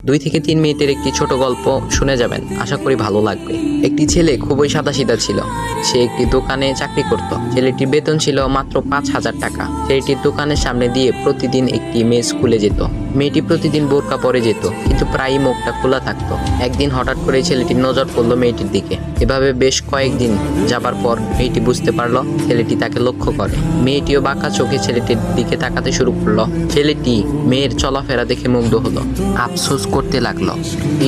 2 থেকে 3 মিনিটের একটি ছোট গল্প শুনে যাবেন, আশা করি ভালো লাগবে। একটি ছেলে খুবই সাদাসিধা ছিল। সে একটি দোকানে চাকরি করত। ছেলেটির বেতন ছিল মাত্র 5,000 টাকা। ছেলেটির দোকানের সামনে দিয়ে প্রতিদিন একটি মেয়ে স্কুলে যেত। মেয়েটি প্রতিদিন বোরকা পরে যেত, কিন্তু প্রায়ই মুখটা খোলা থাকতো। একদিন হঠাৎ করে ছেলেটির নজর পড়লো মেয়েটির দিকে। এভাবে বেশ কয়েকদিন যাবার পর মেয়েটি বুঝতে পারলো ছেলেটি তাকে লক্ষ্য করে। মেয়েটিও বাঁকা চোখে ছেলেটির দিকে তাকাতে শুরু করলো। ছেলেটি মেয়ের চলাফেরা দেখে মুগ্ধ হলো। আফসোস করতে লাগলো,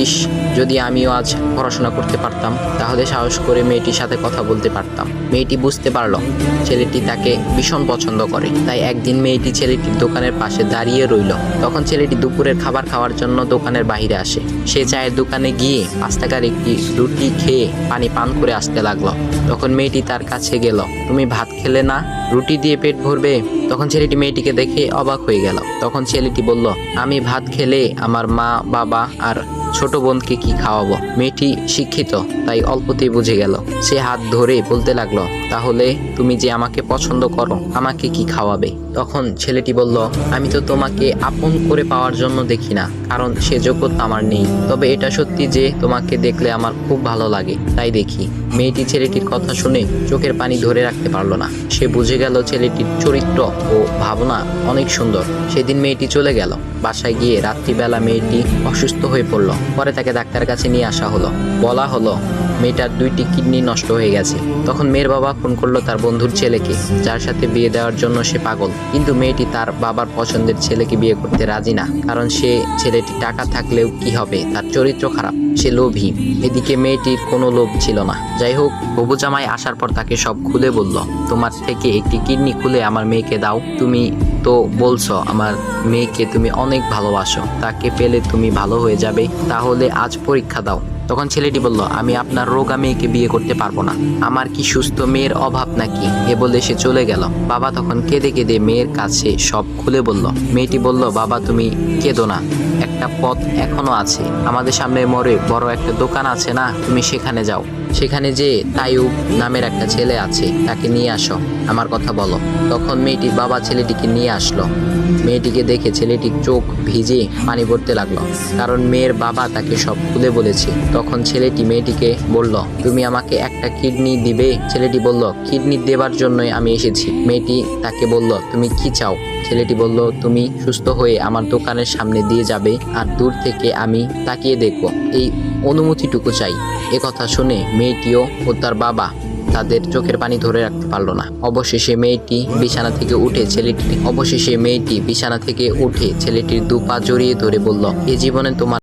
ইস, যদি আমিও আজ পড়াশোনা করতে পারতাম, তাহলে সাহস করে মেয়েটির সাথে কথা বলতে পারতাম। মেয়েটি বুঝতে পারলো ছেলেটি তাকে ভীষণ পছন্দ করে। তাই একদিন মেয়েটি ছেলেটির দোকানের পাশে দাঁড়িয়ে রইল। তখন ছেলেটি দুপুরের খাবার খাওয়ার জন্য দোকানের বাইরে আসে। সে চায়ের দোকানে গিয়ে 5 টাকার একটি রুটি খেয়ে পানি পান করে আসতে লাগলো। তখন মেয়েটি তার কাছে গেল। তুমি ভাত খেলে না, রুটি দিয়ে পেট ভরবে? তখন ছেলেটি মেয়েটিকে দেখে অবাক হয়ে গেল। তখন ছেলেটি বলল, আমি ভাত খেলে আমার মা, বাবা আর ছোট বোনকে কি খাওয়াবো? মেয়েটি শিক্ষিত, তাই অল্পতেই বুঝে গেল। সে হাত ধরে বলতে লাগলো, তাহলে তুমি যে আমাকে পছন্দ করো, আমাকে কি খাওয়াবে? তখন ছেলেটি বলল, আমি তো তোমাকে আপন করে পাওয়ার জন্য দেখি না, কারণ সে যোগ্যতা আমার নেই। তবে এটা সত্যি যে তোমাকে দেখলে আমার খুব ভালো লাগে, তাই দেখি। মেয়েটি ছেলেটির কথা শুনে চোখের পানি ধরে রাখতে পারলো না। সে বুঝে গেল ছেলেটির চরিত্র ও ভাবনা অনেক সুন্দর। সেদিন মেয়েটি চলে গেল। বাসায় গিয়ে রাত্রিবেলা মেয়েটি অসুস্থ হয়ে পড়ল। পরে তাকে ডাক্তারের কাছে নিয়ে আসা হলো। বলা হলো মেয়েটার 2টি কিডনি নষ্ট হয়ে গেছে। তখন মেয়ের বাবা ফোন করলো তার বন্ধুর ছেলেকে, যার সাথে বিয়ে দেওয়ার জন্য সে পাগল। কিন্তু মেয়েটি তার বাবার পছন্দের ছেলেকে বিয়ে করতে রাজি না, কারণ সে ছেলেটি টাকা থাকলেও কি হবে, তার চরিত্র খারাপ, সে লোভী। এদিকে মেয়েটির কোনো লোভ ছিল না। যাই হোক, হবু জামাই আসার পর তাকে সব খুলে বলল, তোমার থেকে একটি কিডনি খুলে আমার মেয়েকে দাও। তুমি তো বলছো আমার মেয়েকে তুমি অনেক ভালোবাসো, তাকে পেলে তুমি ভালো হয়ে যাবে, তাহলে আজ পরীক্ষা দাও। তখন ছেলেটি বলল, আমি আপনার রোগা মেয়েকে বিয়ে করতে পারবো না, আমার কি সুস্থ মেয়ের অভাব নাকি? এ বলে সে চলে গেল। বাবা তখন কেঁদে কেঁদে মেয়ের কাছে সব খুলে বলল। মেয়েটি বলল, বাবা তুমি কেঁদো না, একটা পথ এখনো আছে, আমাদের সামনে মোড়ে বড় একটা দোকান আছে না, তুমি সেখানে যাও। সেখানে যে তাইয়ুব নামের একটা ছেলে আছে, তাকে নিয়ে আসো, আমার কথা বলো। তখন মেয়েটির বাবা ছেলেটিকে নিয়ে আসলো। মেয়েটিকে দেখে ছেলেটির চোখ ভিজে পানি পড়তে লাগলো, কারণ মেয়ের বাবা তাকে সব খুলে বলেছে। তখন ছেলেটি মেয়েটিকে বলল, তুমি আমাকে একটা কিডনি দিবে? ছেলেটি বলল, কিডনি দেবার জন্যই আমি এসেছি। মেয়েটি তাকে বলল, তুমি কি চাও? ছেলেটি বলল, তুমি সুস্থ হয়ে আমার দোকানের সামনে দিয়ে যাবে, আর দূর থেকে আমি তাকিয়ে দেখব, এই অনুমতিটুকু চাই। এ কথা শুনে মেয়েটিও ও তার বাবা তাদের চোখের পানি ধরে রাখতে পারলো না। অবশেষে মেয়েটি বিছানা থেকে উঠে ছেলেটির 2 পা জড়িয়ে ধরে বলল, এ জীবনে তোমার